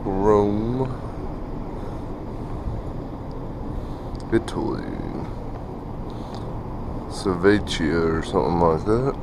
Rome, Italy, Savacia or something like that.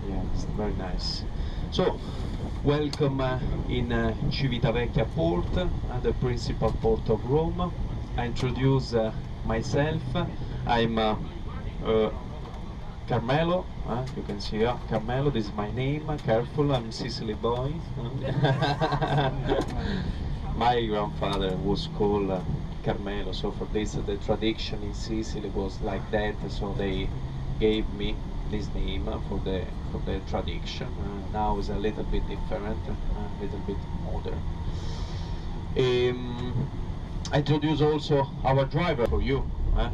Yeah, it's very nice. So, welcome in Civitavecchia port, the principal port of Rome. I introduce myself. I'm Carmelo. You can see Carmelo. This is my name. Careful, I'm Sicily boy. My grandfather was called Carmelo, so for this the tradition in Sicily was like that. So they gave me this name for the tradition. Now it's a little bit different, a little bit modern. I introduce also our driver for you. I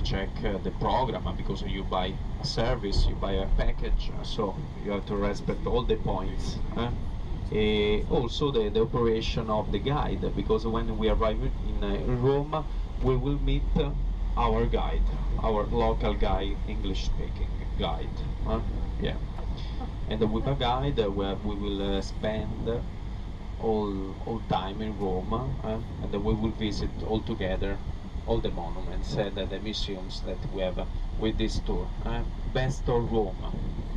check the program because you buy a service, you buy a package, so you have to respect all the points. Also the operation of the guide, because when we arrive in Rome, we will meet our guide, our local guide, English speaking guide. Yeah. And with a guide, we will spend all time in Rome, and we will visit all together all the monuments and the museums that we have with this tour. Best of Rome,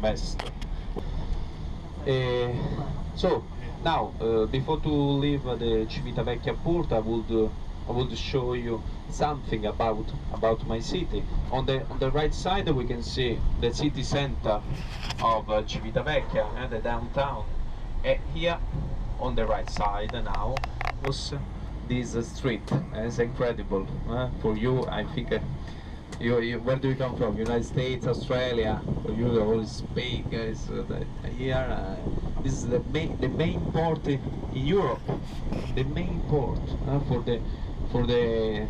best. Uh, so now, before to leave the Civitavecchia port, I would show you something about my city. On the right side, we can see the city center of Civitavecchia, the downtown. Here, on the right side now, was this street. It's incredible for you. I think. Where do you come from? United States, Australia? For you, the whole speak is here. This is the main port in Europe. The main port for the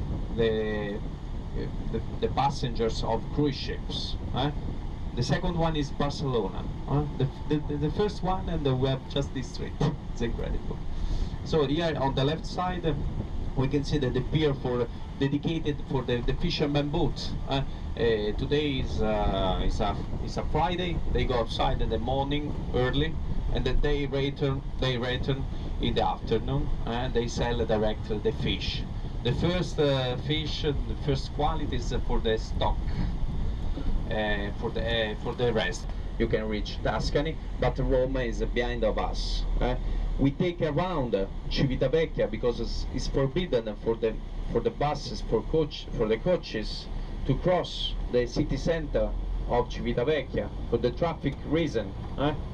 passengers of cruise ships. The second one is Barcelona. The first one, and we have just this street. It's incredible. So here on the left side, we can see that the pier dedicated for the fisherman boats. Today is a Friday. They go outside in the morning early, and then they return in the afternoon, and they sell directly the fish. The first fish, the first quality is for the stock. For the rest, you can reach Tuscany, but Rome is behind of us. We take around Civitavecchia because it's forbidden for the buses for the coaches to cross the city center of Civitavecchia for the traffic reason.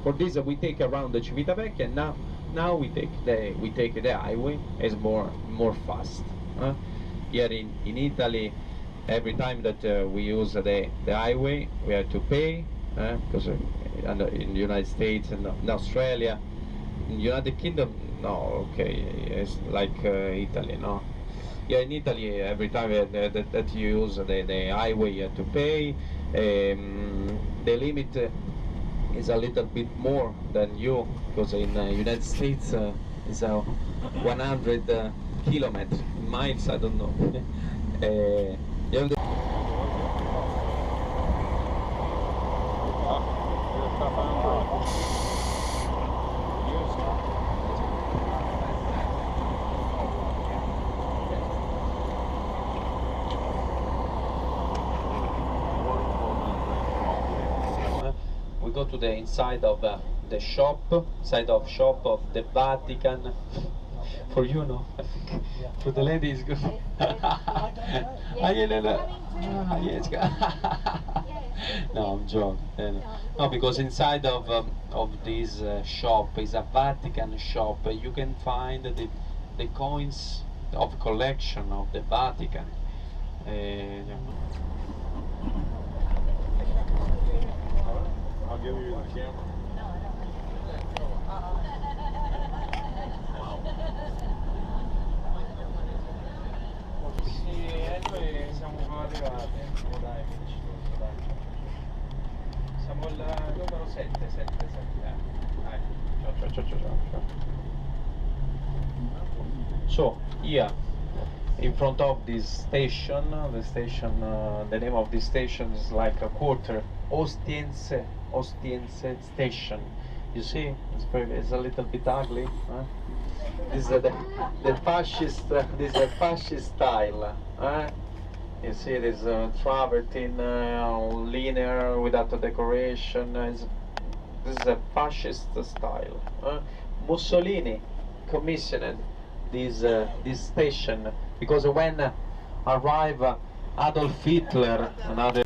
For this we take around the Civitavecchia. Now we take the highway. It's more fast. Here in Italy, every time that we use the highway, we have to pay because in the United States and in Australia, in United Kingdom, no, okay, it's like Italy, no. Yeah, in Italy, every time that you use the highway, you have to pay. The limit is a little bit more than you, because in United States it's 100 kilometers, miles, I don't know. You have to we go to the inside of the shop of the Vatican. For you, no. I think for the lady is good. Yes. No, I'm joking. No, because inside of this shop is a Vatican shop. You can find the coins of collection of the Vatican. I'll give you the camera. Sì, e noi siamo arrivati. Dai, finisci, dai. Siamo al numero 7, 7, 7. Dai. Ciao, ciao, ciao, ciao, ciao. So here, in front of this station, the name of this station is like a quarter, Ostiense station. You see, it's a little bit ugly. Huh? This is the fascist, this is a fascist style. You see, this travertine, linear, without a decoration. This is a fascist style. Mussolini commissioned this station because when arrived Adolf Hitler, another.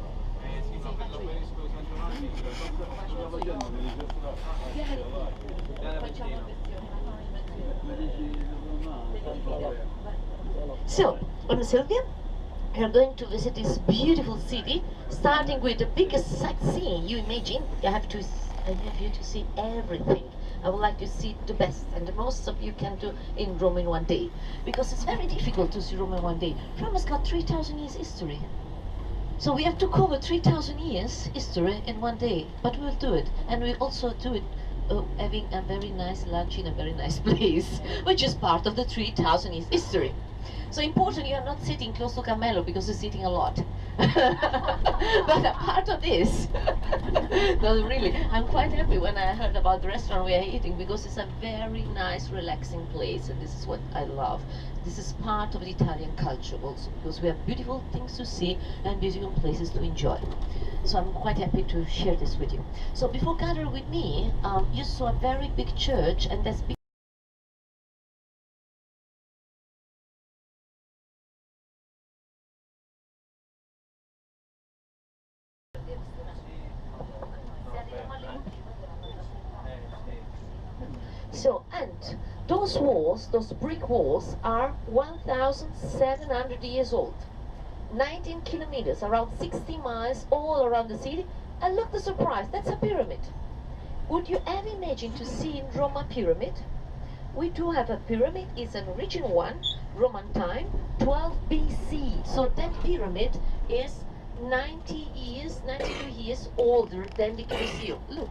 So, I'm Sylvia. We are going to visit this beautiful city, starting with the biggest sightseeing you imagine. I have you to see everything. I would like to see the best and the most of you can do in Rome in one day, because it's very difficult to see Rome in one day. Rome has got 3,000 years history. So we have to cover 3,000 years history in one day, but we'll do it. And we'll also do it having a very nice lunch in a very nice place, which is part of the 3,000 years history. So important, you are not sitting close to Carmelo because he's sitting a lot. But apart of this, no, really, I'm quite happy when I heard about the restaurant we are eating, because it's a very nice, relaxing place, and this is what I love. This is part of the Italian culture also, because we have beautiful things to see and beautiful places to enjoy. So I'm quite happy to share this with you. So before gathering with me, you saw a very big church, and that's big. So, and those walls, those brick walls, are 1,700 years old. 19 kilometers, around 60 miles, all around the city. And look the surprise, that's a pyramid. Would you ever imagine to see in Rome a pyramid? We do have a pyramid, it's an original one, Roman time, 12 BC. So that pyramid is 92 years older than the Colosseum. Look.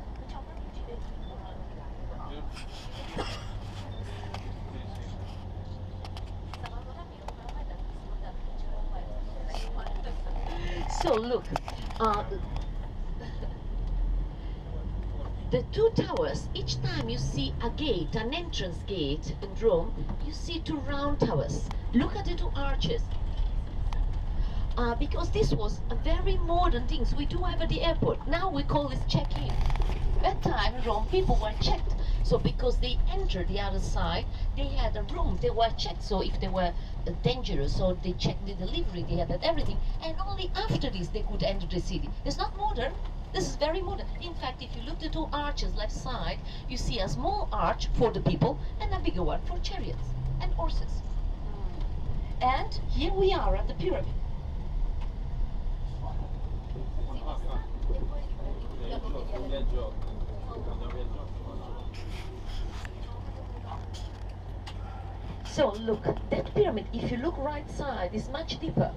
So look, the two towers, each time you see a gate, an entrance gate in Rome, you see two round towers. Look at the two arches. Because this was a very modern things we do have at the airport. Now we call this check-in. That time in Rome, people were checked. So because they entered the other side, they had a room, they were checked. So if they were dangerous, so they checked the delivery, they had that everything. And only after this they could enter the city. It's not modern. This is very modern. In fact, if you look at the two arches left side, you see a small arch for the people and a bigger one for chariots and horses. And here we are at the pyramid. So look, that pyramid, if you look right side, is much deeper.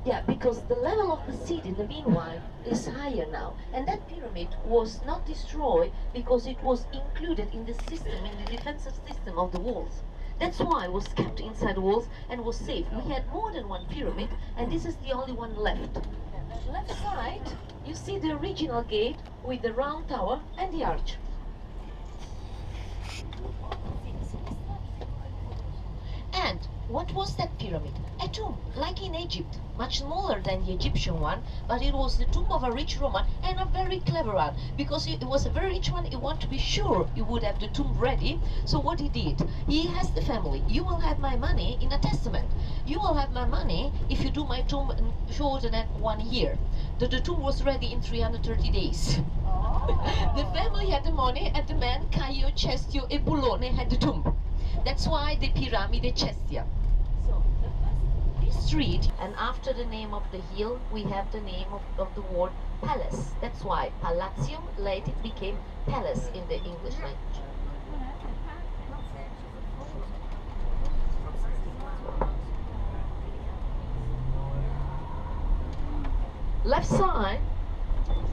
Yeah, because the level of the city in the meanwhile is higher now. And that pyramid was not destroyed because it was included in the system, in the defensive system of the walls. That's why it was kept inside the walls and was safe. We had more than one pyramid, and this is the only one left. Left side, you see the original gate with the round tower and the arch. And What was that pyramid? A tomb, like in Egypt, much smaller than the Egyptian one, but it was the tomb of a rich Roman and a very clever one, because it was a very rich one. He wanted to be sure he would have the tomb ready. So what he did, he asked the family, you will have my money in a testament. You will have my money if you do my tomb shorter than 1 year. The tomb was ready in 330 days. The family had the money, and the man Caio, Cestio e Bullone had the tomb. That's why the Piramide Cestia. So this street, and after the name of the hill, we have the name of the word palace. That's why Palatium later became palace in the English language. Left side,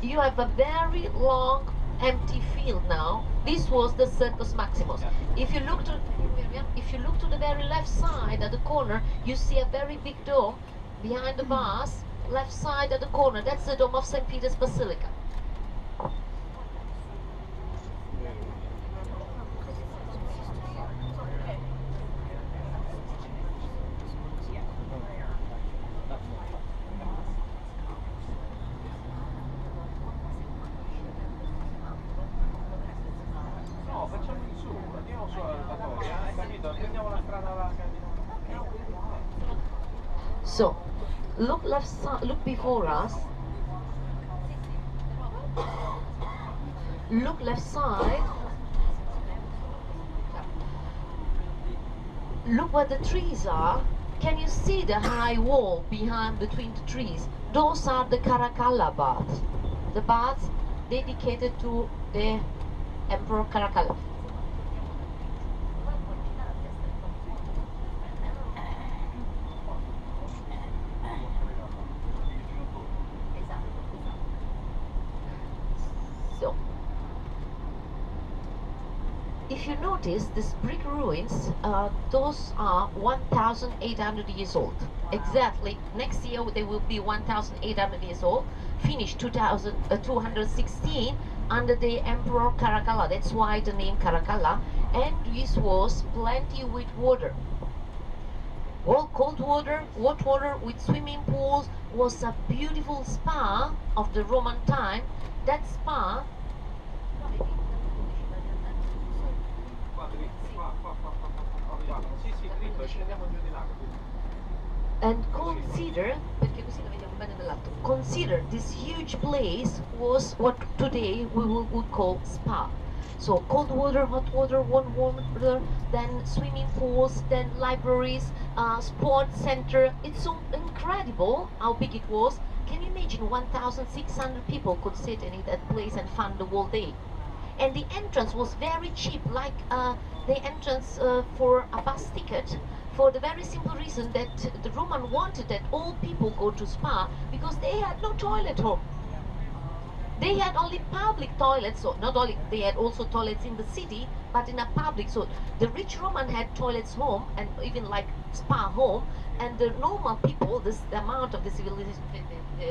you have a very long empty field now. This was the Circus Maximus. If you look to the very left side at the corner, you see a very big dome behind the vase. Left side at the corner, that's the dome of St. Peter's Basilica. No, facciamo in su, andiamo su all'altatoria, hai capito? Prendiamo la strada là, So, look left side, look before us. Look left side. Look where the trees are. Can you see the high wall behind between the trees? Those are the Caracalla baths. The baths dedicated to the Emperor Caracalla. So, if you notice, these brick ruins, those are 1,800 years old. Exactly, next year they will be 1,800 years old, finished 216 under the Emperor Caracalla. That's why the name Caracalla. And this was plenty with water. All cold water, hot water with swimming pools. Was a beautiful spa of the Roman time. That spa and consider this huge place was what today we would call spa. So cold water, hot water, warm water, then swimming pools, then libraries, sports center. It's so incredible how big it was. Can you imagine 1,600 people could sit in that place and fun the whole day? And the entrance was very cheap, like the entrance for a bus ticket, for the very simple reason that the Roman wanted that all people go to spa because they had no toilet home. They had only public toilets, so not only, they had also toilets in the city, but in a public, so the rich Roman had toilets home, and even like spa home, and the normal people, the amount of the civilization,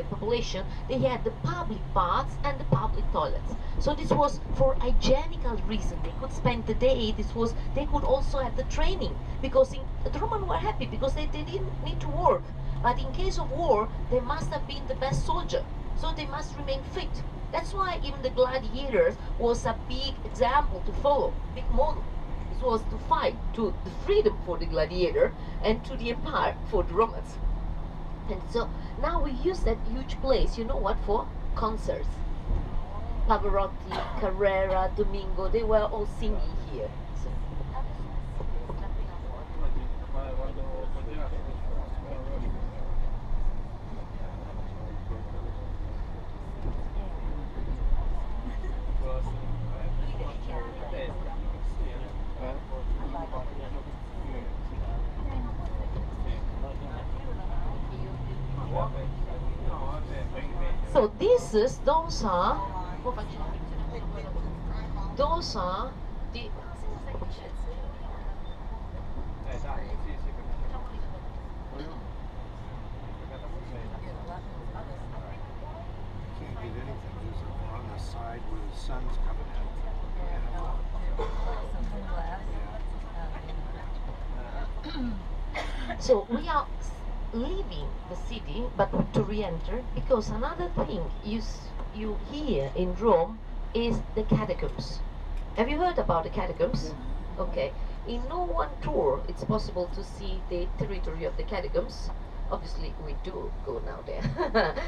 population, they had the public baths and the public toilets. So this was for hygienical reason. They could spend the day, they could also have the training, because the Romans were happy because they didn't need to work. But in case of war, they must have been the best soldier, so they must remain fit. That's why even the gladiators was a big example to follow, big model. This was to fight to the freedom for the gladiator and to the empire for the Romans. And so now we use that huge place, you know what, for concerts. Pavarotti, Carrera, Domingo, they were all singing here. So. So those are the Can't get anything just on the side where the sun's coming out. So we are leaving the city, but to re-enter, because another thing you hear in Rome is the catacombs. Have you heard about the catacombs? Okay. In no one tour, it's possible to see the territory of the catacombs. Obviously, we do go now there,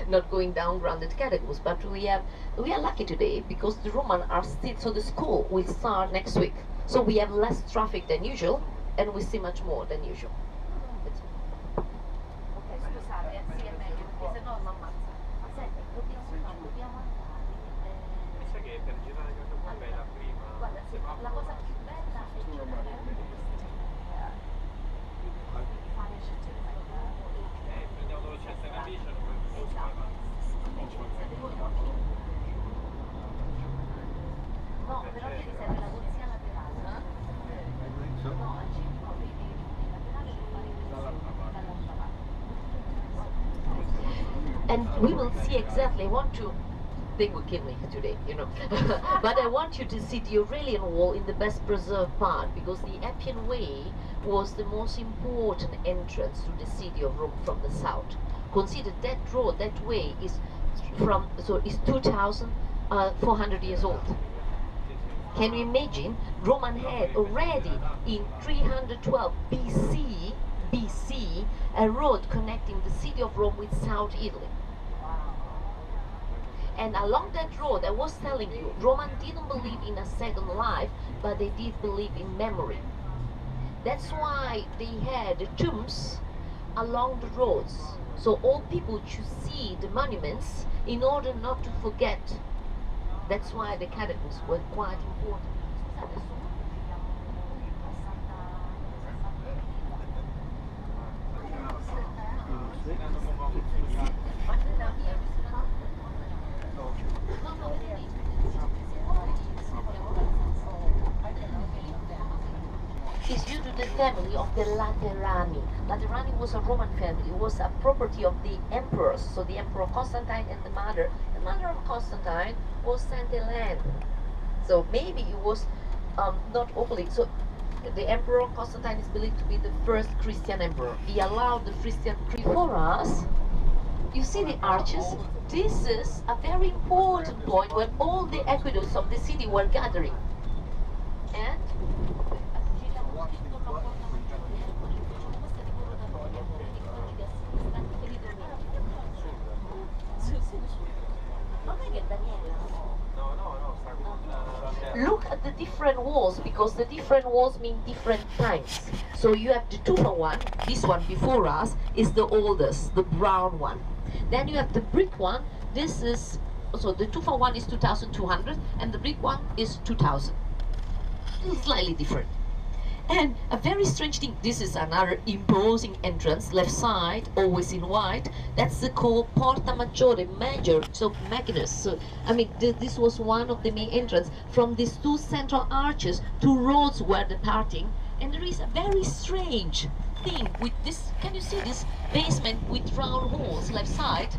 not going down grounded catacombs, but we are lucky today because the Roman are still. So the school will start next week. So we have less traffic than usual, and we see much more than usual. Ok, scusate, sì, è meglio, perché se no mi ammazza. Senti, dobbiamo andare. Mi sa che per girare Catapulta è la prima. Guarda, sì, la cosa più bella è Prendiamo dove c'è sta capisce, no, però ti serve la corsia laterale. No, al centro vedi il laterale per fare dall'altra parte. And we will see exactly what to. They will kill me today, you know. But I want you to see the Aurelian Wall in the best preserved part, because the Appian Way was the most important entrance to the city of Rome from the south. Consider that road, that way is 2,400 years old. Can you imagine? Roman had already in 312 BC a road connecting the city of Rome with South Italy. And along that road, I was telling you, Roman didn't believe in a second life, but they did believe in memory. That's why they had tombs along the roads. So all people should see the monuments in order not to forget. That's why the catacombs were quite important. Is due to the family of the Laterani. Laterani was a Roman family. It was a property of the emperors. So the Emperor Constantine and the mother of Constantine was Saint Helene. So maybe it was not openly. So the Emperor Constantine is believed to be the first Christian emperor. He allowed the Christian before us. You see the arches? This is a very important point where all the aqueducts of the city were gathering. And look at the different walls, because the different walls mean different times. So you have the tufa one, this one before us is the oldest, the brown one. Then you have the brick one, this is, so the tufa one is 2,200 and the brick one is 2,000. Slightly different. And a very strange thing, this is another imposing entrance, left side, always in white. That's the called Porta Maggiore, major, so Magnus. So, I mean, this was one of the main entrances. From these two central arches, two roads were departing. And there is a very strange thing with this, can you see this basement with round holes, left side?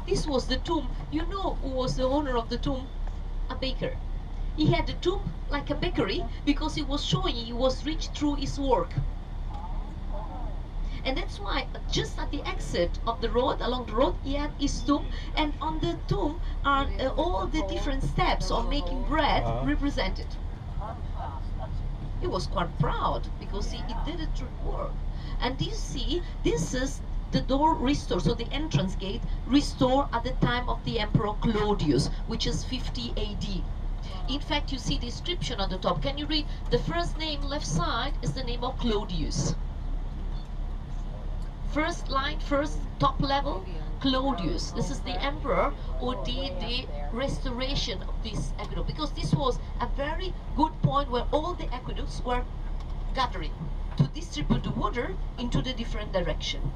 This was the tomb. You know who was the owner of the tomb? A baker. He had the tomb like a bakery because he was showing he was rich through his work. And that's why just at the exit of the road, along the road, he had his tomb, and on the tomb are all the different steps of making bread represented. He was quite proud because he did it through work. And you see, this is the door restored, so the entrance gate restored at the time of the Emperor Claudius, which is 50 AD. In fact, you see the inscription on the top. Can you read? The first name left side is the name of Claudius. First line, first top level, Claudius. This is the emperor who did the restoration of this aqueduct, because this was a very good point where all the aqueducts were gathering to distribute the water into the different direction.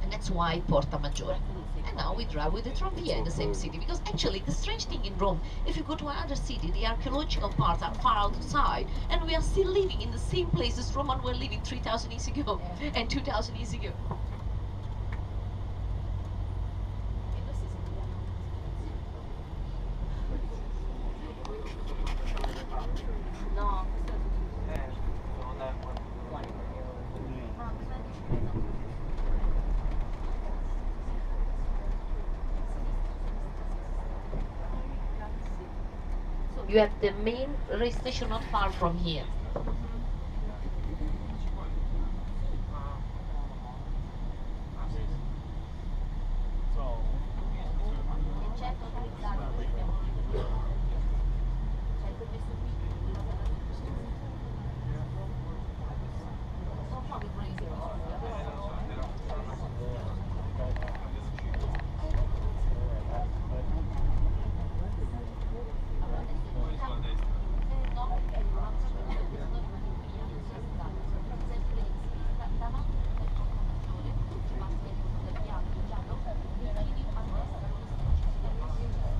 And that's why Porta Maggiore. And now we drive with the Tramvia in the same city, because actually the strange thing in Rome, if you go to another city, the archaeological parts are far outside, and we are still living in the same places Romans were living 3,000 years ago and 2,000 years ago. No. You have the main race station not far from here.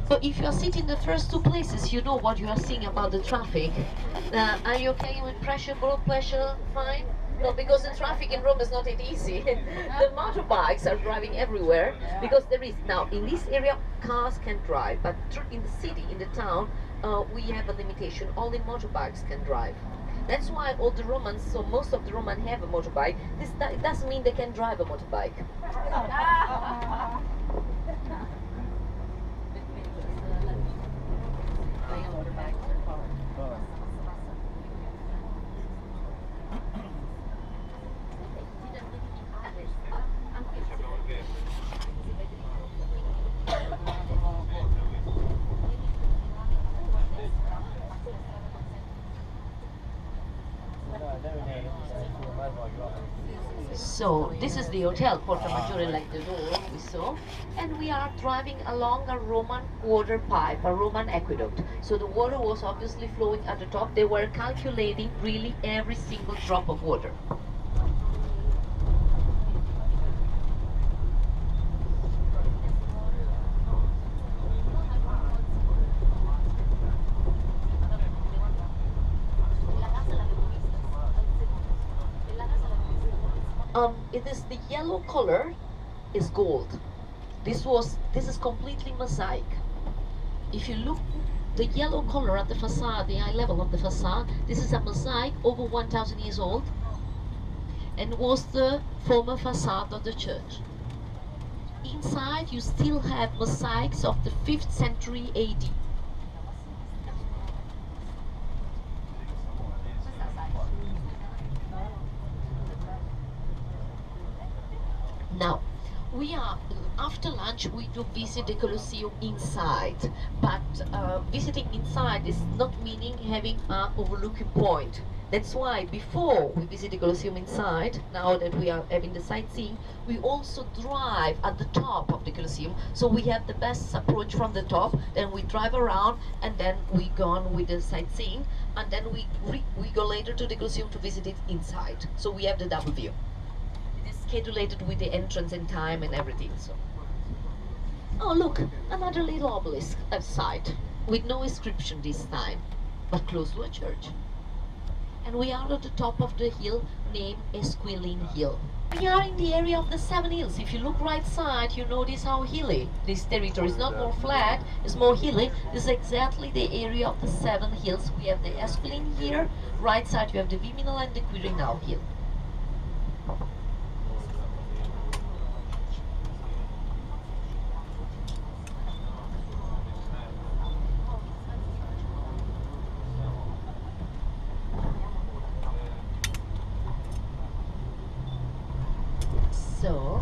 So if you are sitting in the first two places, you know what you are seeing about the traffic. Are you okay with pressure, blood pressure? Fine? No, because the traffic in Rome is not that easy. The motorbikes are driving everywhere because there is now in this area cars can drive, but in the city, in the town, we have a limitation. Only motorbikes can drive. That's why all the Romans, so most of the Romans have a motorbike. It doesn't mean they can drive a motorbike. So this is the hotel Porta Maggiore, like the door we saw, and we are driving along a Roman water pipe, a Roman aqueduct. So the water was obviously flowing at the top. They were calculating really every single drop of water. It is the yellow color is gold. This is completely mosaic. If you look the yellow color at the facade, the eye level of the facade, this is a mosaic over 1,000 years old and was the former facade of the church. Inside you still have mosaics of the 5th century AD. Now, after lunch we do visit the Colosseum inside, but visiting inside is not meaning having an overlooking point. That's why before we visit the Colosseum inside, now that we are having the sightseeing, we also drive at the top of the Colosseum, so we have the best approach from the top, then we drive around and then we go on with the sightseeing, and then we go later to the Colosseum to visit it inside, so we have the double view. Scheduled with the entrance and time and everything. So, oh look, another little obelisk outside with no inscription this time, but close to a church. And we are at the top of the hill named Esquiline Hill. We are in the area of the 7 hills. If you look right side, you notice how hilly this territory is. Not more flat, it's more hilly. This is exactly the area of the 7 hills. We have the Esquiline here. Right side you have the Viminal and the Quirinal Hill. So,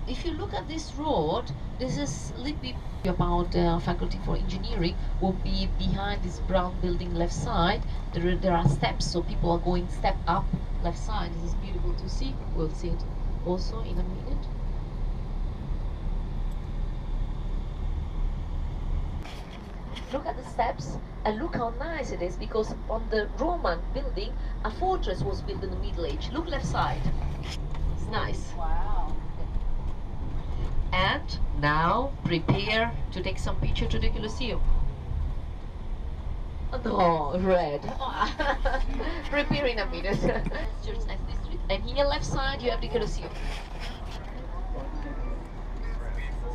if you look at this road, this is a little bit about the Faculty for Engineering, will be behind this brown building left side. There are steps, so people are going step up left side. This is beautiful to see. We'll see it also in a minute. Look at the steps and look how nice it is, because on the Roman building, a fortress was built in the Middle Age. Look left side. It's nice. Wow. And now prepare to take some picture to the Colosseum. Oh, red. Prepare in a minute. Church next district. And here left side you have the Colosseum.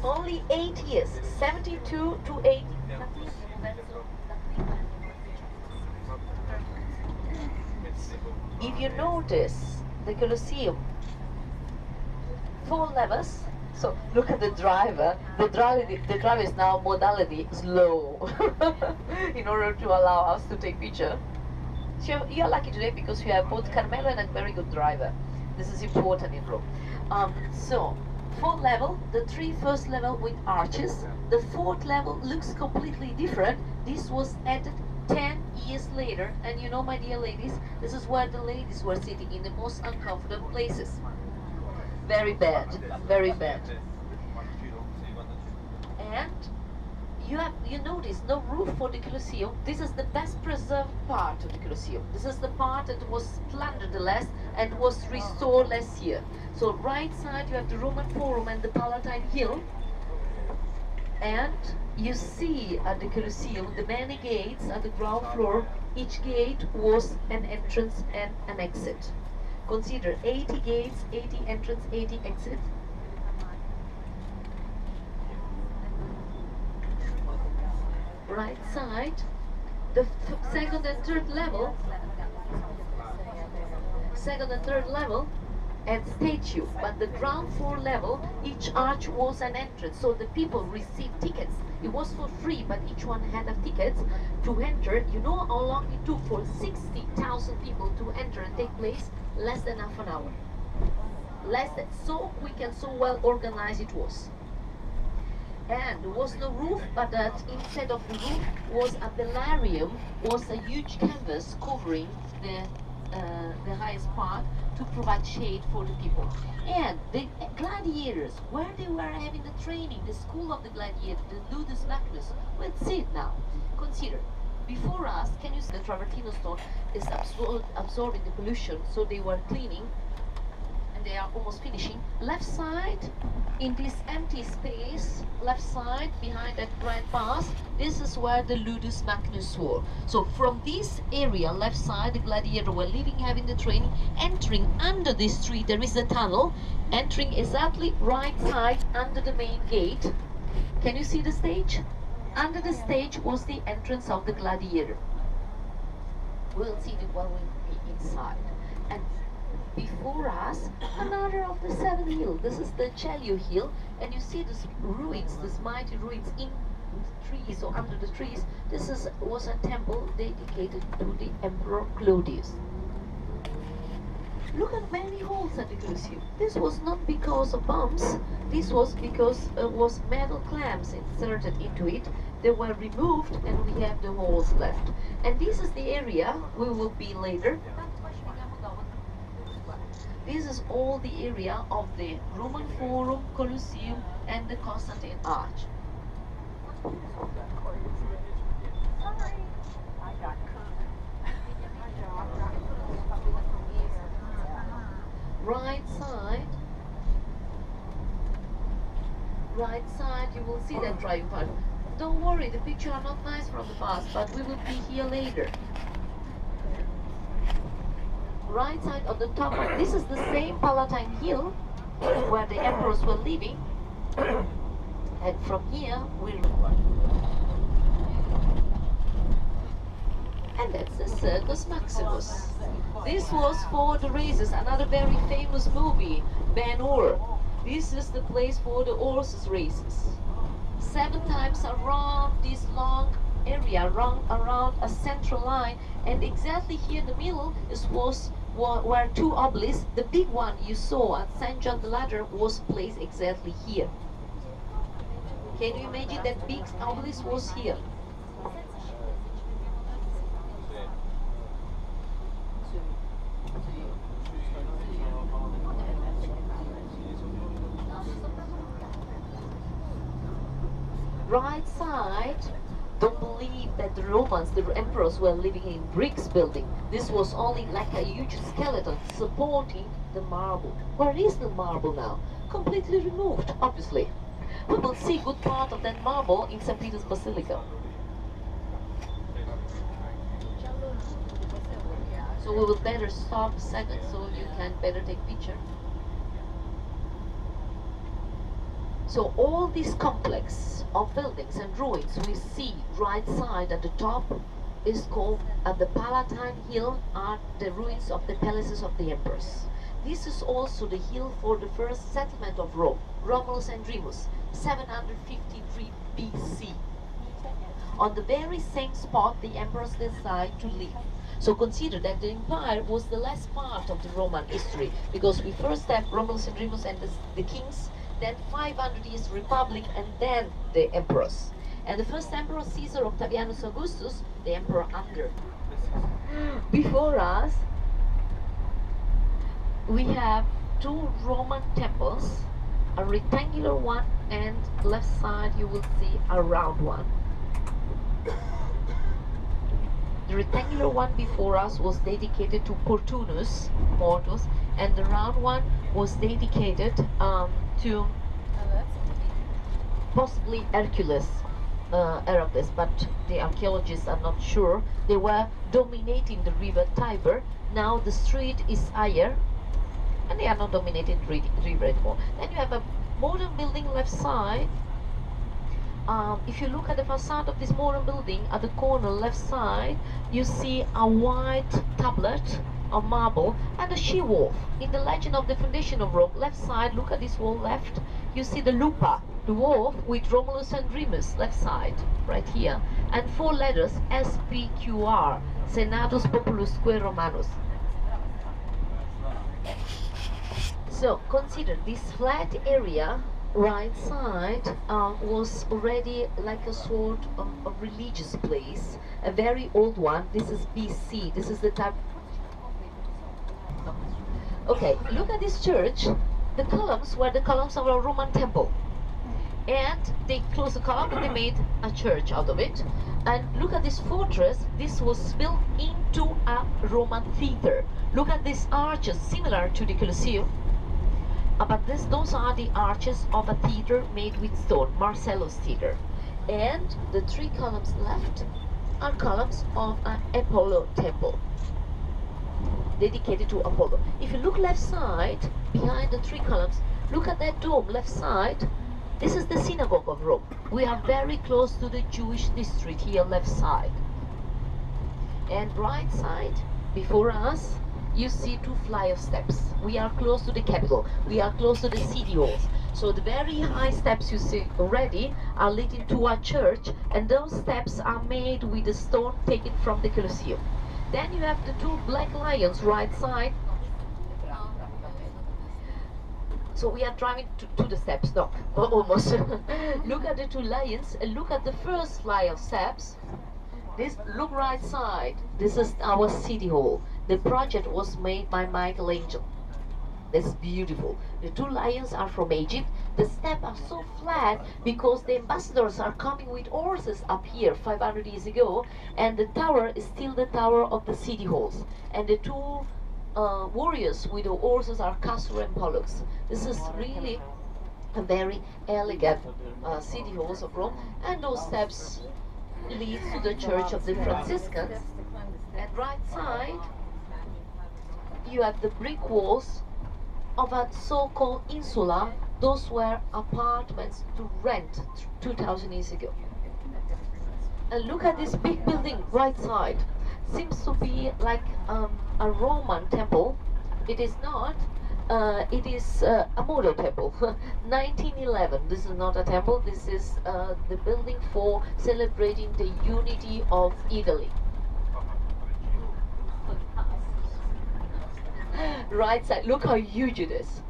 Only 8 years, 72 to 80. If you notice the Colosseum, 4 levels, So look at the driver. The driver is now modality slow in order to allow us to take picture. So you're lucky today because you have both Carmelo and a very good driver. This is important in Rome. So, fourth level, the three first level with arches. The fourth level looks completely different. This was added 10 years later, and you know, my dear ladies, this is where the ladies were sitting in the most uncomfortable places. Very bad, very bad. And you notice no roof for the Colosseum. This is the best preserved part of the Colosseum. This is the part that was plundered the last and was restored last year. So right side you have the Roman Forum and the Palatine Hill. And you see at the Colosseum the many gates at the ground floor. Each gate was an entrance and an exit. Consider 80 gates, 80 entrance, 80 exit. Right side, the second and third level had statue, but the ground floor level, each arch was an entrance, so the people received tickets. It was for free, but each one had a ticket to enter. You know how long it took for 60,000 people to enter and take place? Less than half an hour. Less than, so quick and so well organized it was. And there was no roof, but that instead of the roof was a velarium, was a huge canvas covering the highest part to provide shade for the people. And the gladiators, where they were having the training, the school of the gladiator, the Ludus Magnus, let's see it now. Consider, before us, can you see the Travertino stone is absorbing the pollution, so they were cleaning, and they are almost finishing. Left side, in this empty space, left side behind that grand pass, this is where the Ludus Magnus were. So from this area, left side, the gladiator were living, having the training, entering under this street, there is a tunnel, entering exactly right side under the main gate. Can you see the stage? Under the stage was the entrance of the gladiator. We'll see it when we be inside. And before us, another of the seven hills. This is the Celio Hill, and you see these ruins, these mighty ruins in the trees or under the trees. This was a temple dedicated to the Emperor Claudius. Look at many holes at the Colosseum. This was not because of bombs. This was because it was metal clamps inserted into it. They were removed, and we have the holes left. And this is the area we will be later. This is all the area of the Roman Forum, Colosseum, and the Constantine Arch. Right side, you will see that driving part. Don't worry, the pictures are not nice from the past, but we will be here later. Right side of the top, this is the same Palatine Hill where the emperors were living, and from here and that's the Circus Maximus. This was for the races, another very famous movie, Ben Hur. This is the place for the horses races. 7 times around this long area, around a central line, and exactly here in the middle were 2 obelisks. The big one you saw at St. John the Ladder was placed exactly here. Can you imagine that big obelisk was here? Right side, don't believe that the Romans, the emperors, were living in bricks building. This was only like a huge skeleton supporting the marble. Where is the marble now? Completely removed, obviously. We will see good part of that marble in St. Peter's Basilica. So we will better stop a second so you can better take picture. So all this complex of buildings and ruins we see right side at the top is called, at the Palatine Hill, are the ruins of the palaces of the emperors. this is also the hill for the first settlement of Rome, Romulus and Remus, 753 BC. On the very same spot the emperors decided to live. So consider that the empire was the last part of the Roman history, because we first have Romulus and Remus and the kings, then 500 years republic, and then the emperors. And the first emperor, Caesar Octavianus Augustus, the emperor under. Before us, we have two Roman temples, a rectangular one, and left side you will see a round one. The rectangular one before us was dedicated to Portunus Mortus, and the round one was dedicated to possibly Hercules, Heracles, but the archaeologists are not sure. They were dominating the river Tiber. Now the street is higher, and they are not dominating the river anymore. Then you have a modern building left side. If you look at the facade of this modern building, at the corner left side, you see a white tablet of marble and a she-wolf. In the legend of the foundation of Rome, left side, look at this wall left, you see the lupa, the wolf with Romulus and Remus, left side, right here, and 4 letters, SPQR, Senatus Populusque Romanus. So consider this flat area right side was already like a sort of a religious place, a very old one. This is BC. This is the type. Okay, look at this church. The columns were the columns of a Roman temple, and they closed the column and they made a church out of it. And look at this fortress. This was built into a Roman theater. Look at these arches, similar to the Colosseum. But those are the arches of a theater made with stone, Marcellus Theater. And the 3 columns left are columns of an Apollo temple, dedicated to Apollo. If you look left side, behind the 3 columns, look at that dome left side. This is the synagogue of Rome. We are very close to the Jewish district here, left side. And right side, before us, you see 2 flight of steps. We are close to the capital. We are close to the city halls. So the very high steps you see already are leading to a church, and those steps are made with the stone taken from the Colosseum. Then you have the 2 black lions right side. So we are driving to the steps, no, almost. Look at the 2 lions and look at the first flight of steps. This, look right side. This is our city hall. The project was made by Michelangelo. That's beautiful. The 2 lions are from Egypt. The steps are so flat because the ambassadors are coming with horses up here 500 years ago, and the tower is still the tower of the city halls. And the 2 warriors with the horses are Castor and Pollux. This is really a very elegant city halls of Rome, and those steps lead to the Church of the Franciscans. And right side, you have the brick walls of a so-called insula. Those were apartments to rent 2000 years ago. And look at this big building right side. Seems to be like a Roman temple. It is not. It is a model temple. 1911. This is not a temple. This is the building for celebrating the unity of Italy. Right side, look how huge it is.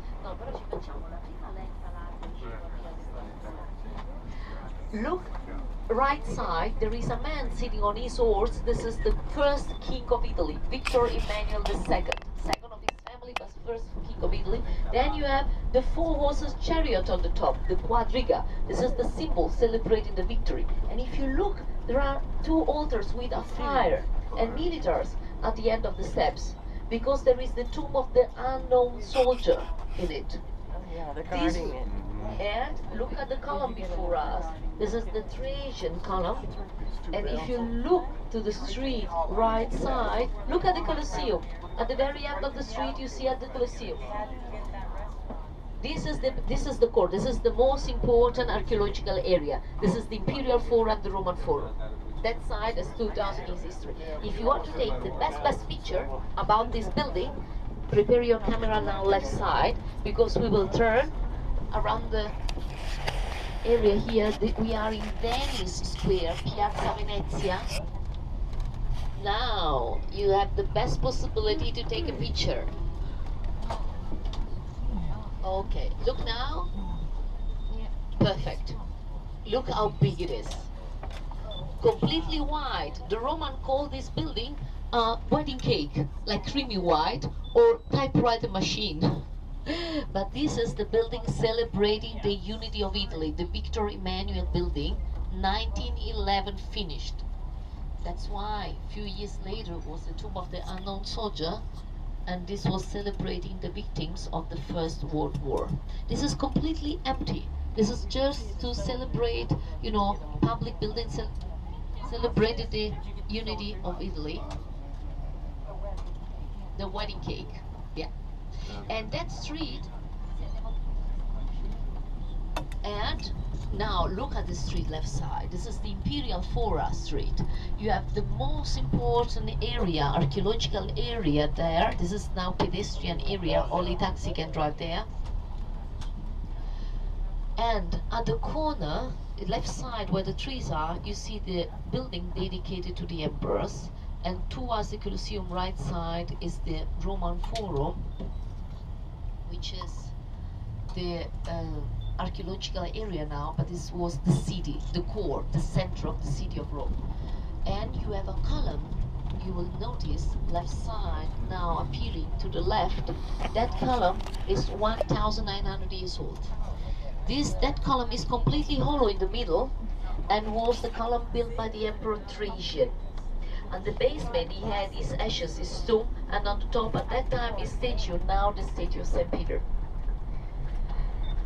Look right side, there is a man sitting on his horse. This is the first king of Italy, Victor Emmanuel II. Second of his family, but first king of Italy. Then you have the 4 horses chariot on the top, the quadriga. This is the symbol celebrating the victory. And if you look, there are 2 altars with a fire and militaries at the end of the steps, because there is the tomb of the unknown soldier in it. Yeah, they're guarding it. And look at the column before us. This is the Trajan column. And if you look to the street right side, look at the Colosseum. At the very end of the street, you see at the Colosseum. This is the core. This is the most important archaeological area. This is the Imperial Forum and the Roman Forum. That side is 2000 years history. If you want to take the best picture about this building, Prepare your camera now left side, because we will turn around the area here. We are in Venice Square, Piazza Venezia. Now you have the best possibility to take a picture. Okay, look now. Perfect. Look how big it is. Completely white. The Roman called this building wedding cake, like creamy white or typewriter machine. But this is the building celebrating the unity of Italy, the Victor Emmanuel building, 1911 finished. That's why a few years later was the tomb of the unknown soldier, and this was celebrating the victims of the First World War. This is completely empty. This is just to celebrate, you know, public buildings celebrated the unity of Italy. The wedding cake, yeah. And that street, and now look at the street left side. This is the Imperial Fora Street. You have the most important area, archaeological area there. This is now pedestrian area, only taxi can drive there. And at the corner, the left side where the trees are, you see the building dedicated to the emperors. And towards the Colosseum right side is the Roman Forum, which is the archaeological area now, but this was the city, the core, the center of the city of Rome. And you have a column, you will notice, left side now appearing to the left. That column is 1,900 years old. That column is completely hollow in the middle, and was the column built by the Emperor Trajan. On the basement he had his ashes, his tomb, and on the top at that time his statue, now the statue of St. Peter.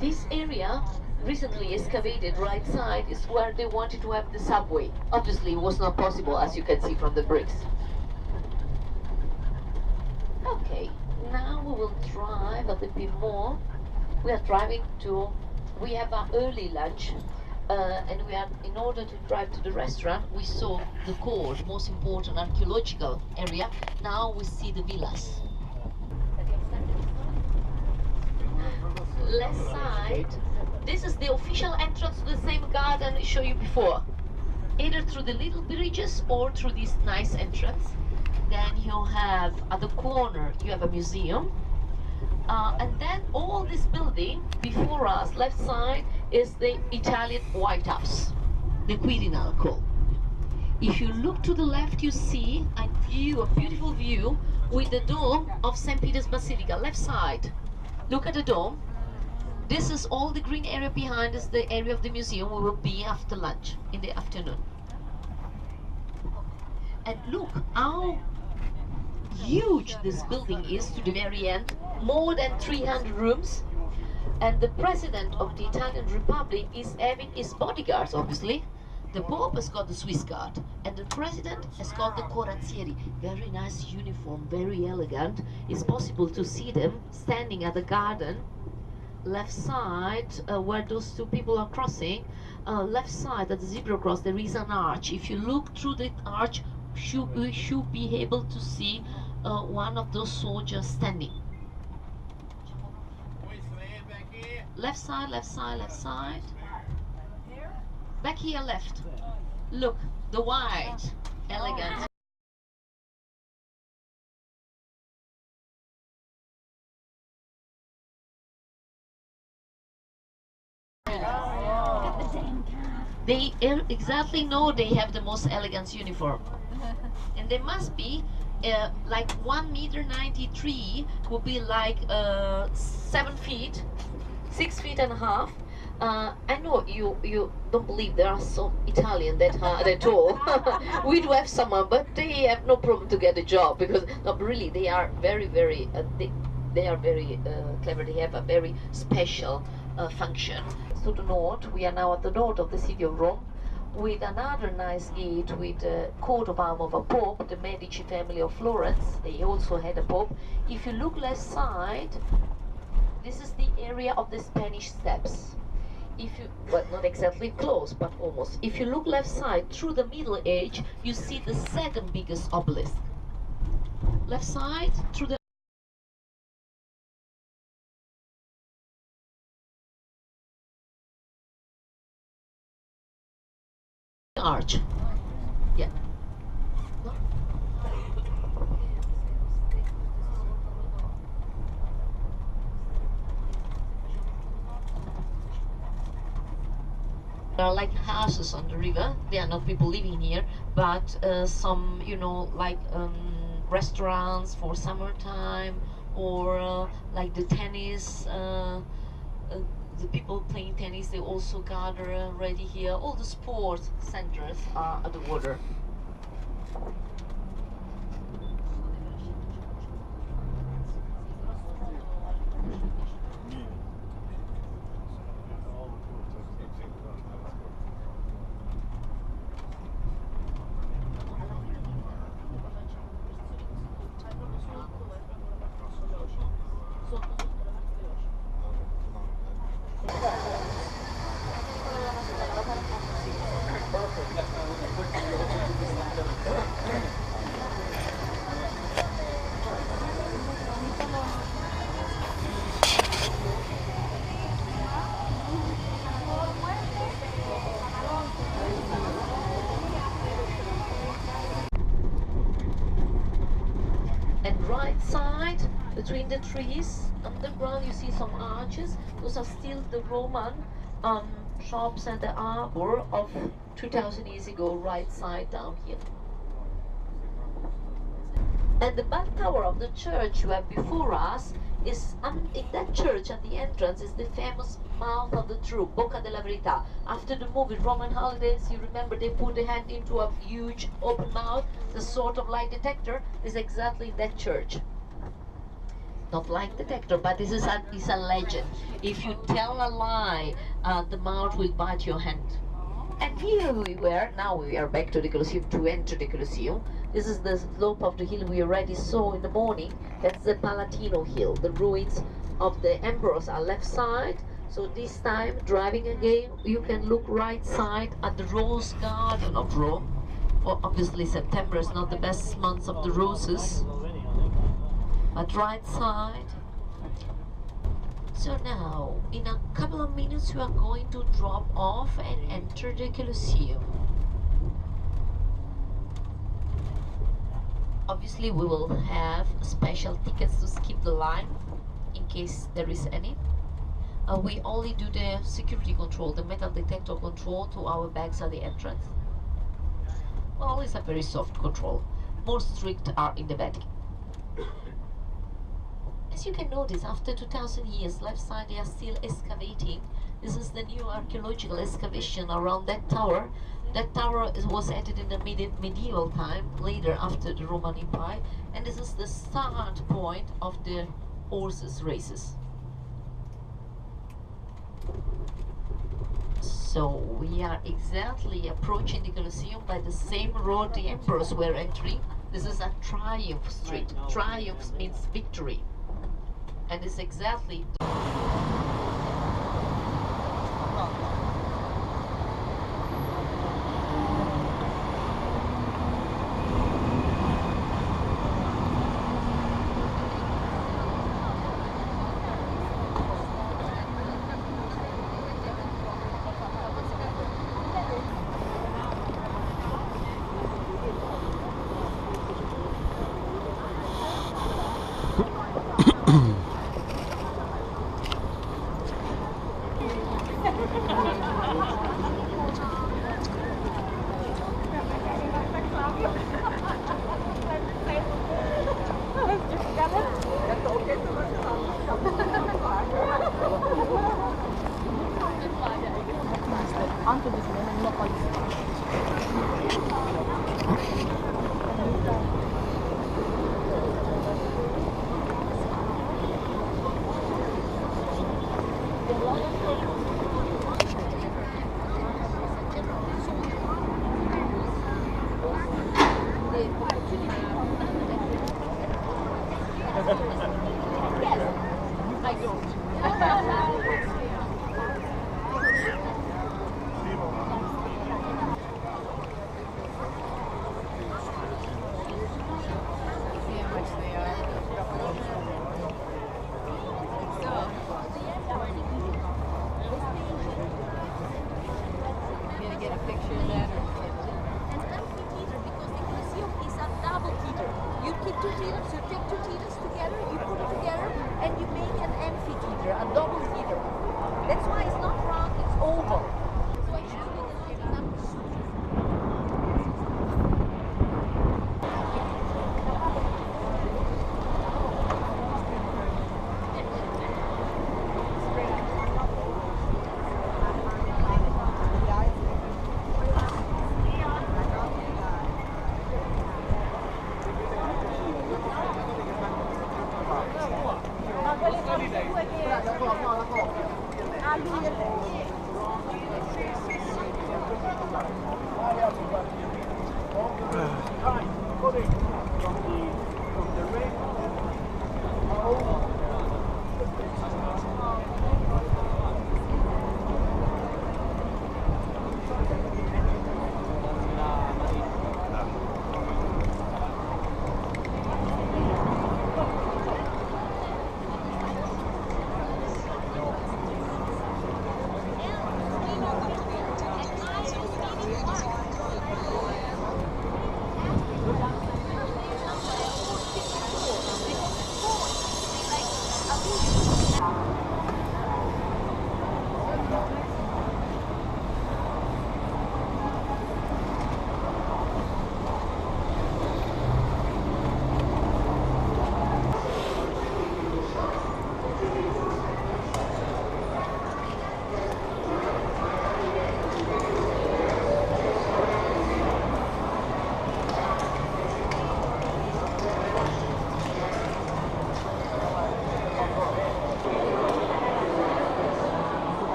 This area, recently excavated right side, is where they wanted to have the subway. Obviously it was not possible, as you can see from the bricks. Okay, now we will drive a little bit more. We are driving to, we have our early lunch. And we are, in order to drive to the restaurant, we saw the core, the most important archaeological area. Now we see the villas. Left side, this is the official entrance to the same garden I showed you before. Either through the little bridges or through this nice entrance. Then you have, at the corner, you have a museum. And then all this building before us, left side, is the Italian White House, the Quirinal. If you look to the left, you see a view, a beautiful view with the dome of St. Peter's Basilica, left side. Look at the dome. This is all the green area behind us, the area of the museum. We will be after lunch, in the afternoon. And look how huge this building is to the very end, more than 300 rooms. And the president of the Italian Republic is having his bodyguards, obviously. The Pope has got the Swiss Guard, and the president has got the Corazzieri. Very nice uniform, very elegant. It's possible to see them standing at the garden. Left side, where those two people are crossing, left side at the zebra cross, there is an arch. If you look through the arch, we should be able to see one of those soldiers standing. Left side, left side, left side. Back here, left. Look, the white, elegant. They exactly know they have the most elegant uniform. And they must be like 1.93 m would be like 7 feet, 6 feet and a half. I know you don't believe there are some Italian that tall. We do have some, but they have no problem to get a job, because no, really they are very they are very clever. They have a very special function. To the north, we are now at the north of the city of Rome, with another nice gate with a coat of arms of a pope, the Medici family of Florence. They also had a pope. If you look left side, this is the area of the Spanish Steps. If you, well, not exactly close, but almost. If you look left side, through the Middle Age, you see the second biggest obelisk. Left side, through the arch. Yeah. No? There are like houses on the river. There are not people living here, but some, you know, like restaurants for summertime, or like the tennis. The people playing tennis, they also gather already here. All the sports centers are at the water. And right side, between the trees, underground, you see some arches. Those are still the Roman shops and the arbor of 2000 years ago, right side down here. And the back tower of the church you have before us is, in that church at the entrance is the famous mouth of the truth, Bocca della Verità. After the movie Roman Holidays, you remember they put the hand into a huge open mouth, the sort of lie detector is exactly that church. Not like detector, but this is a legend. If you tell a lie, the mouth will bite your hand. And here we were, now we are back to the Colosseum to enter the Colosseum. This is the slope of the hill we already saw in the morning. That's the Palatino Hill. The ruins of the emperors are left side. So this time, driving again, you can look right side at the Rose Garden of Rome. Well, obviously September is not the best month of the roses. But right side. So now, in a couple of minutes, we are going to drop off and enter the Colosseum. Obviously, we will have special tickets to skip the line, in case there is any. We only do the security control, the metal detector control to our bags at the entrance. Well, it's a very soft control. More strict are in the Vatican. As you can notice, after 2000 years, left side they are still excavating. This is the new archaeological excavation around that tower. That tower was added in the medieval time, later after the Roman Empire, and this is the start point of the horses races. So we are exactly approaching the Colosseum by the same road the emperors were entering. This is a triumph street. Triumph means victory. And it's exactly Gonna get a picture of that or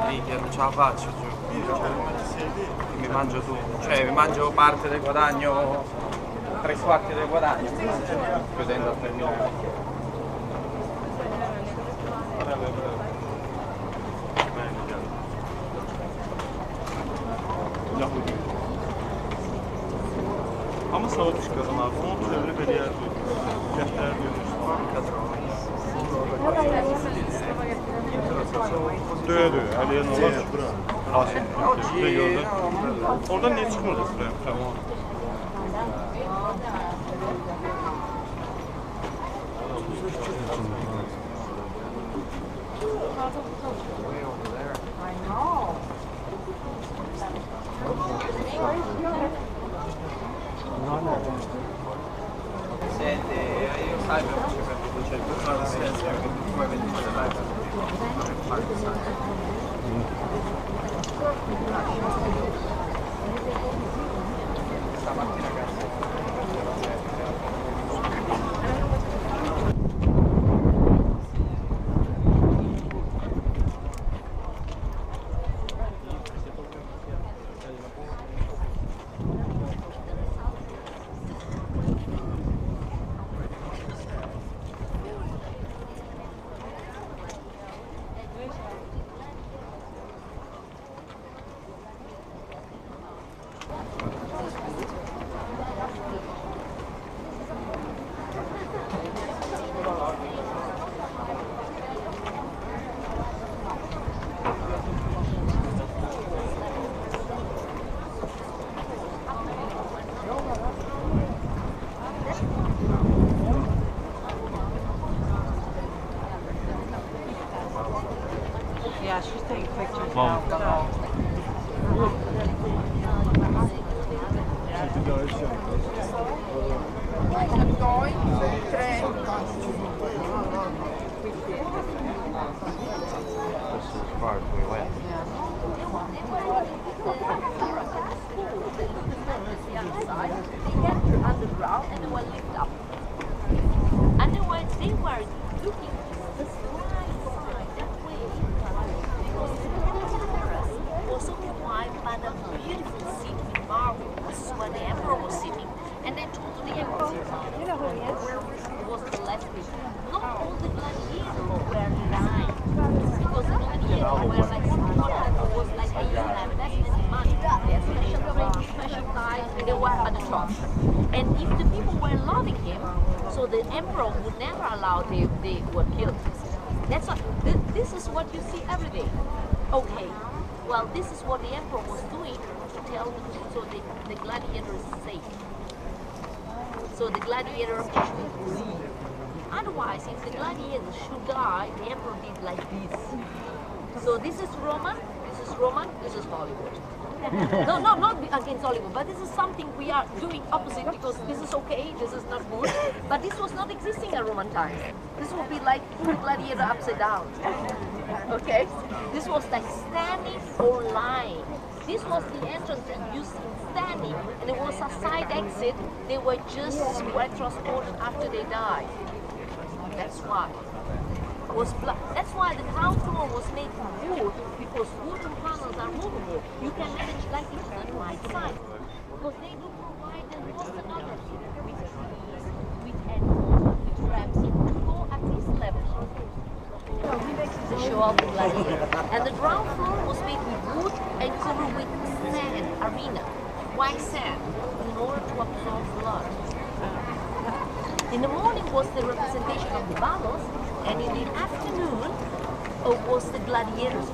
Minchia, non ce la faccio giù. Mi mangio tutto, cioè mi mangio parte del guadagno, 3/4 del guadagno, chiudendo a terminare. Ama sağ çıkalım abi. Onun çevre bir yer diyor. Defter diyor. Döye. Aliye ne var? Haşim. Ne gördün? Oradan niye çıkmadınız be? Tamam. Senti, io sai per c'è tutta la scienza che tu puoi venire stamattina Yeah, she's taking pictures Mom. now. Underground and they were lift up. And they were looking the right side, that way, because the terrace was occupied by the beautiful city in marble. This is where the emperor was sitting. And they told the emperor, where was the left wing? Not all the gladiators were lying, because the gladiators were like was like a definitely money. They had special training, special time, and they were at the top. And if the people were loving him, so the emperor would never allow they were killed. That's what, this is what you see every day. Okay, well, this is what the emperor was doing to tell them, so the gladiator is safe. So the gladiator should leave. Otherwise, if the gladiator should die, the emperor did like this. So this is Roman, this is Hollywood. No, not against Hollywood, but this is something we are doing opposite because this is okay, this is not good. But this was not existing at Roman times. This would be like the gladiator upside down. Okay? This was like standing or lying. This was the entrance they used standing, and it was a side exit. They were just transported after they died. That's why. That's why the ground floor was made from wood, because wooden panels are movable. You can manage like this on the right side, because they do provide them most another with ramps to go at this level. To show off the gladiator. And the ground floor was made with wood and covered with sand, arena, white sand, in order to absorb blood. In the morning was the representation of the battles, and in the afternoon was the gladiators.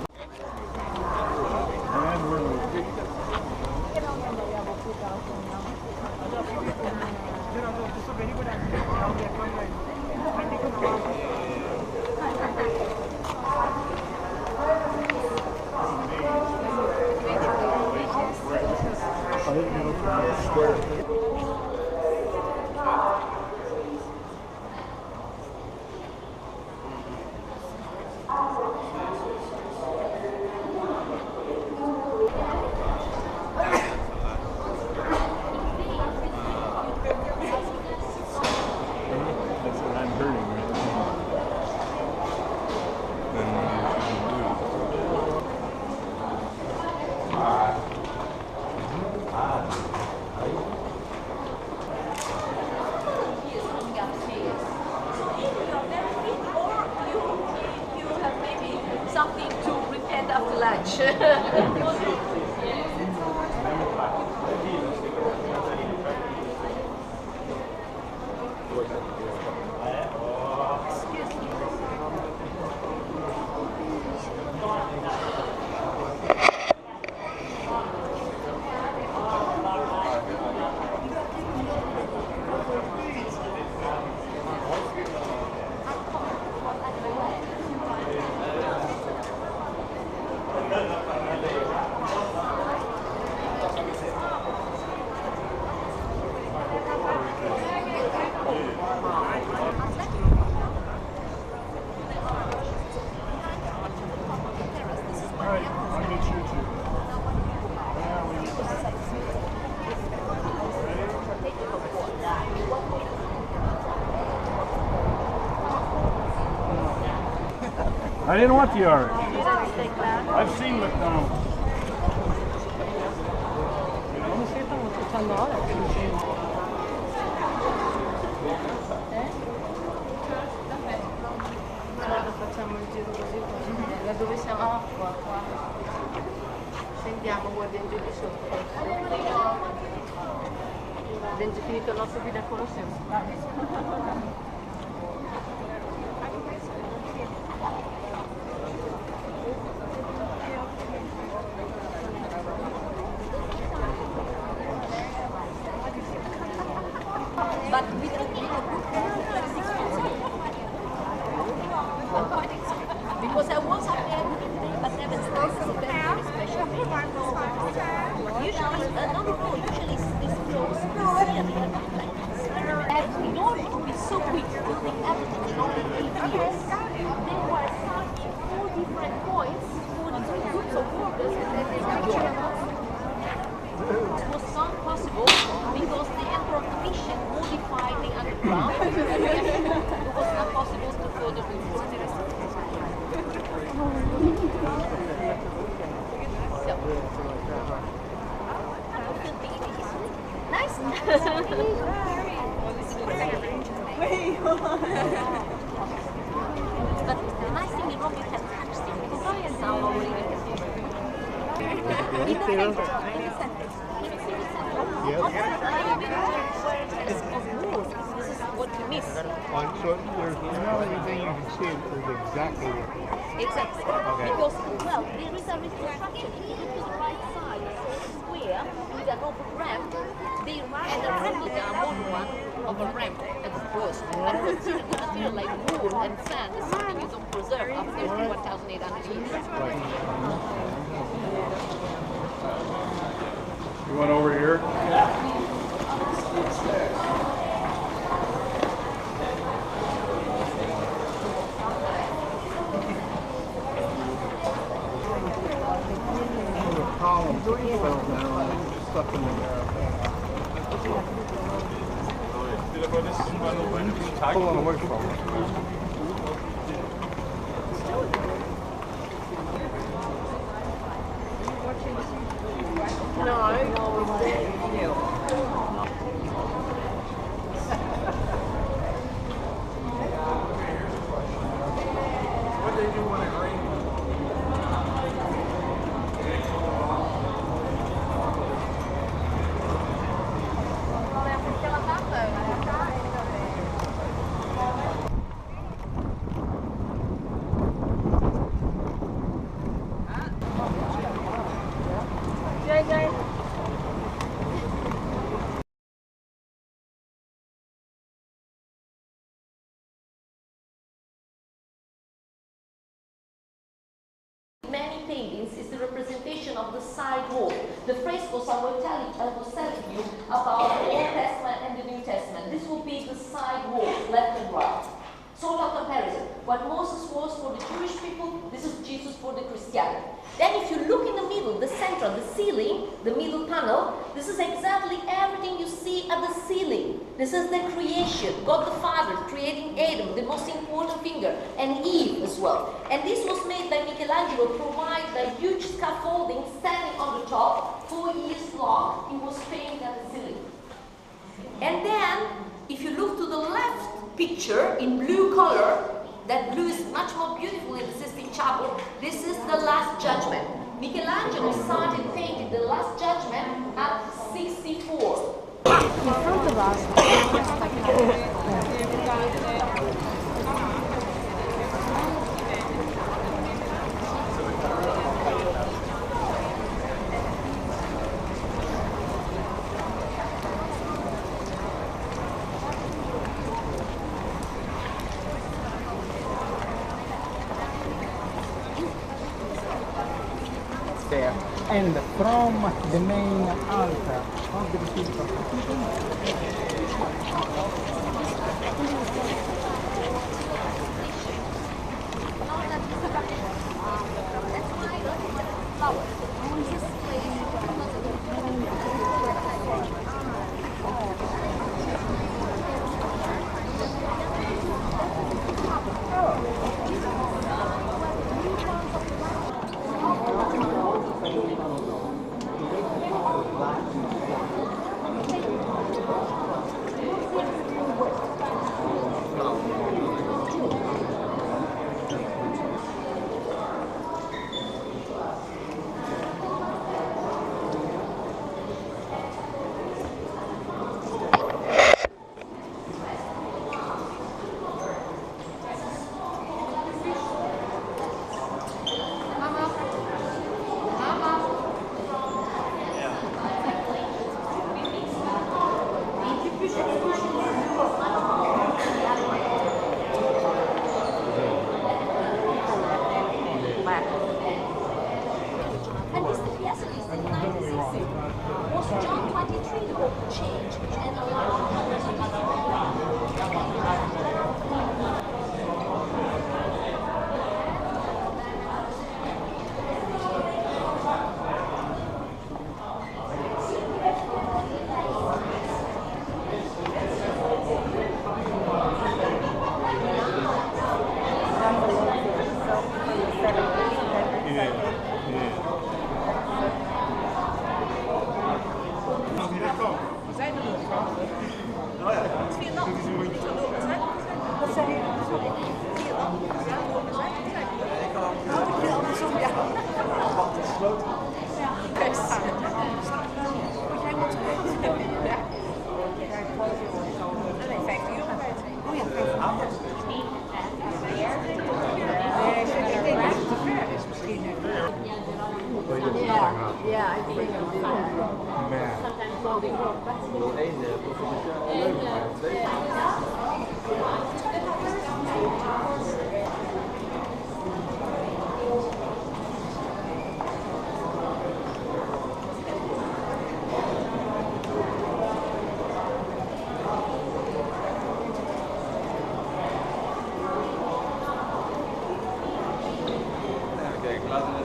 Something to repent after lunch. I didn't want the orange. I've seen McDonald's. Non si stanno facendo ora. Allora facciamo il giro così, da dove siamo? Ah, qua. Scendiamo, guardiamo giù di sotto. Abbiamo già finito il nostro video al Colosseum. But we don't need a good because I was up there but never started very special. Usually, usually this close and in order to be so quick building everything in only 8 years, they were assigned 4 different points, 4 different groups of workers, and then they were joined. It was not possible because the Emperor Domitian modified the underground and it was not possible to further remove. Nice! But the nice thing in Rome, you can touch things. Some already. In the center. Yes. Of course, this is what you miss. So there's not anything you can see is exactly what it is. Exactly. Okay. Because, well, there is a reconstruction. If you look to the right side, it's a square with an open ramp. They ran a replica, a modern one, of a ramp at first. And considering the material like wood and sand is something you don't preserve after 1,800 years. You went over here? Columns fell down and stuck in the mirror. Pulling away from it. Many paintings is the representation of the side wall. The frescoes I was telling you about the Old Testament and the New Testament. This will be the side wall, left and right. Sort of comparison. What Moses was for the Jewish people, this is Jesus for the Christianity. Then if you look in the middle, the center, the ceiling, the middle panel, this is exactly everything you see at the ceiling. This is the creation. God the Father creating Adam, the most important figure, and Eve as well. And this was made by Michelangelo, provided a huge scaffolding standing on the top, 4 years long. It was painted at the ceiling. And then, if you look to the left picture in blue color, that blue is much more beautiful in the Sistine Chapel. This is the Last Judgment. Michelangelo started painting the Last Judgment at 64. In front of us, there. And from the main altar of the Basilica of St.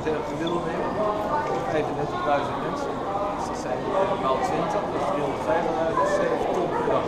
heel veel nemen. 35.000 mensen. Dus dat zijn maal 20, dus 350.000 ton per dag.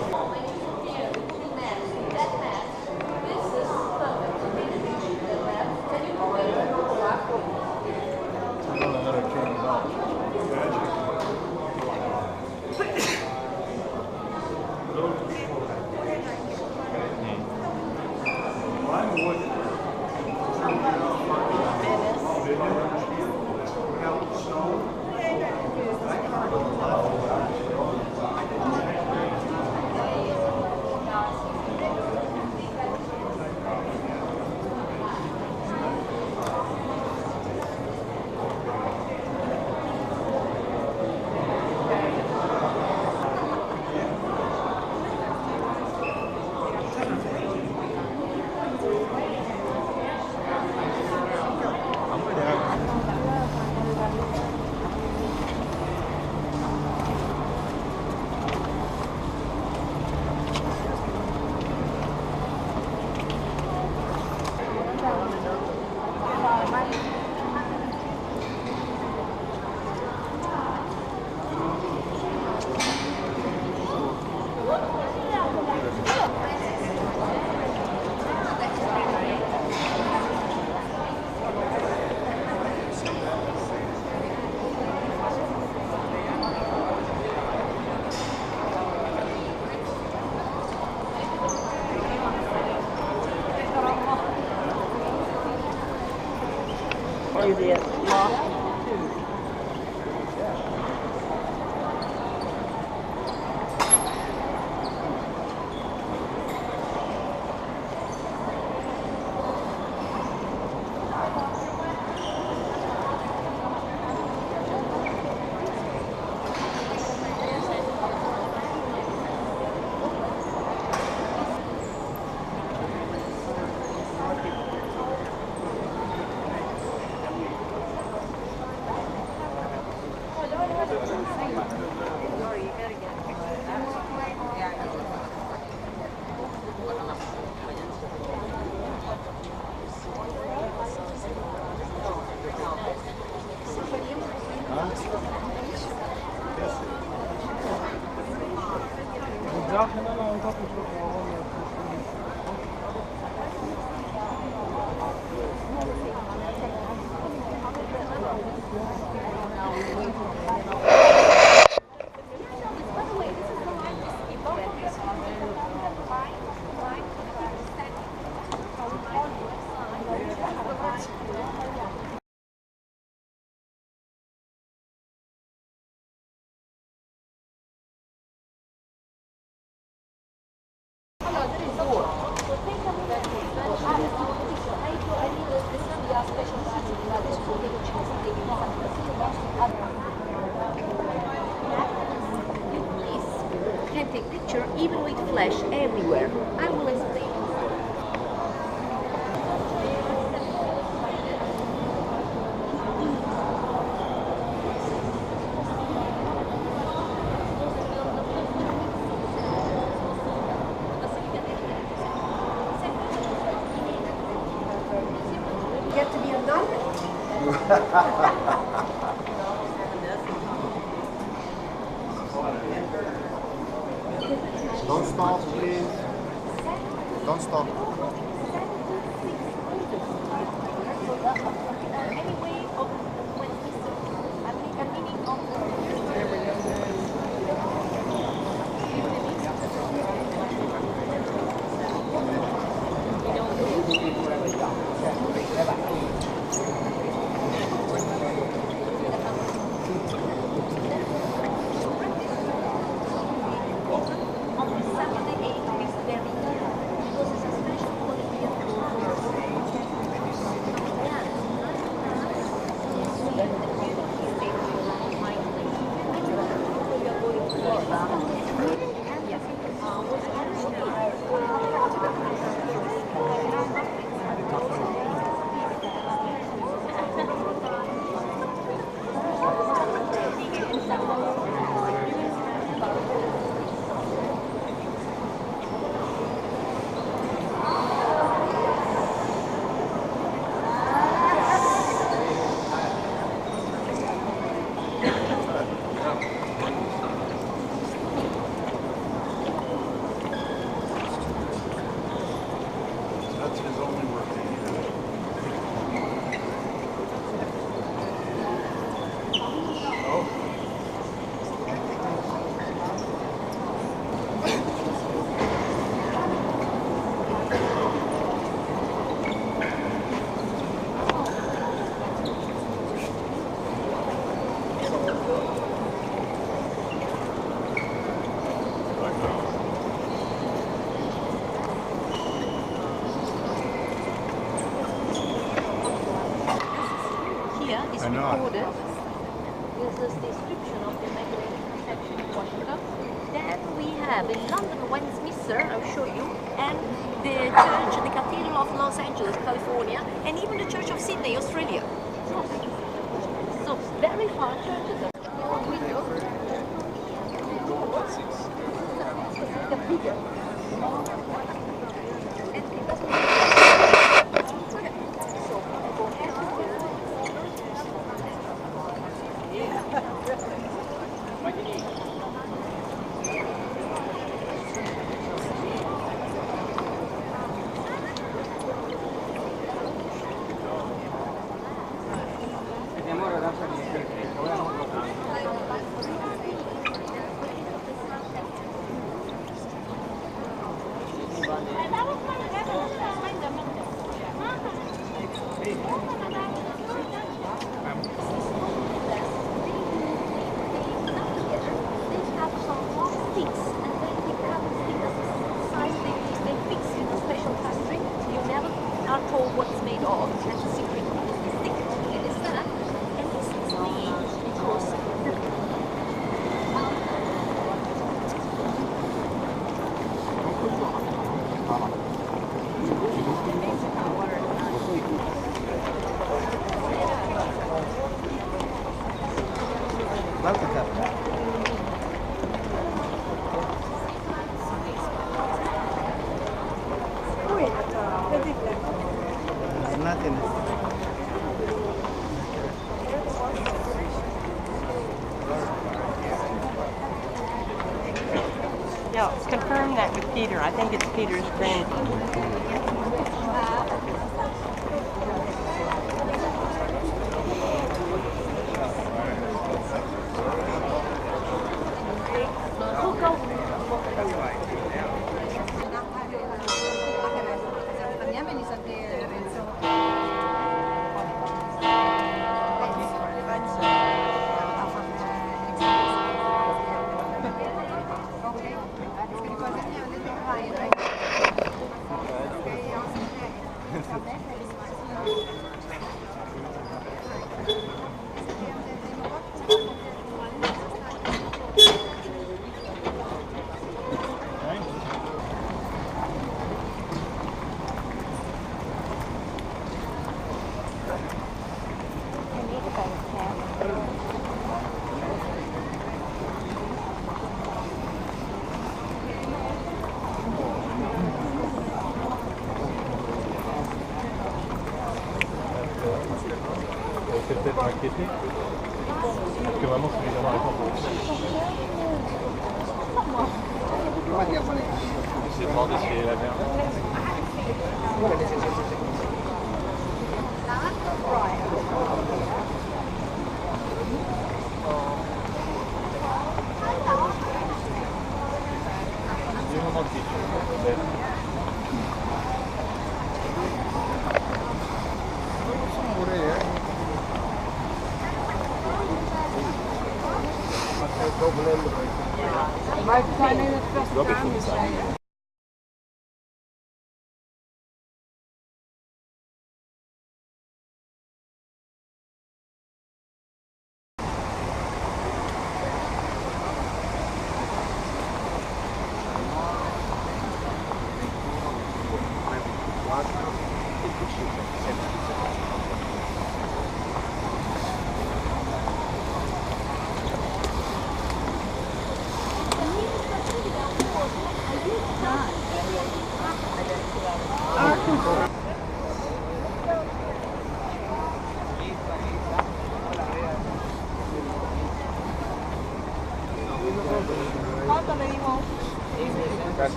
Can take picture even with flash everywhere. I will explain. Get to be a nun? Don't stop, please. Don't stop. I know. recorded. This is the description of the Immaculate Conception in Washington. Then we have in London, Westminster, I'll show you, and the church, the Cathedral of Los Angeles, California, and even the Church of Sydney, Australia. So very far churches. Yeah, confirm that with Peter. I think it's Peter's grandson. C'est peut-être inquiété parce que vraiment c'est évidemment la tempe. C'est demandé si elle avait un moment de question.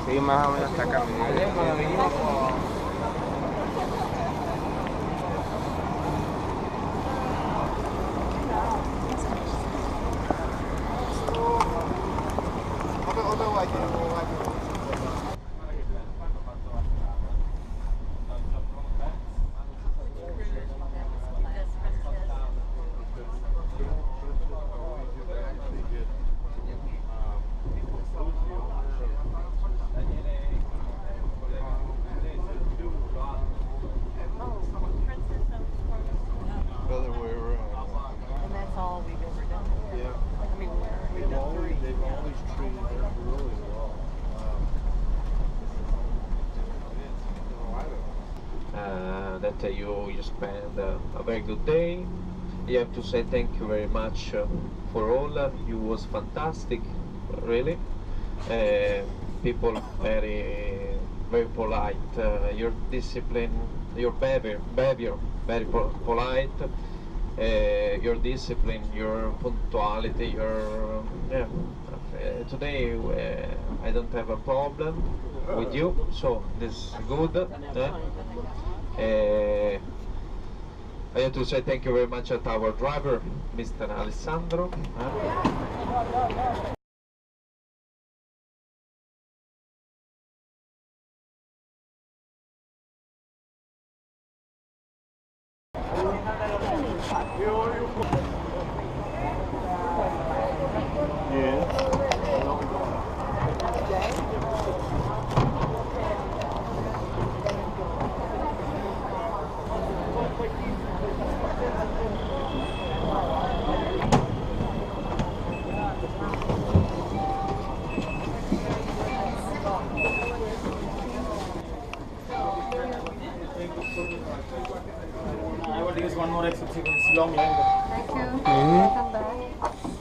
Sí, más o menos está caminando. you spend a very good day. You have to say thank you very much for all. You was fantastic, really. People very polite. Your discipline, your behavior very polite. Your discipline, your punctuality, your today I don't have a problem with you, so this is good. I have to say thank you very much to our driver, Mr. Alessandro. I will use one more exit sequence long longer. Thank you. Come back.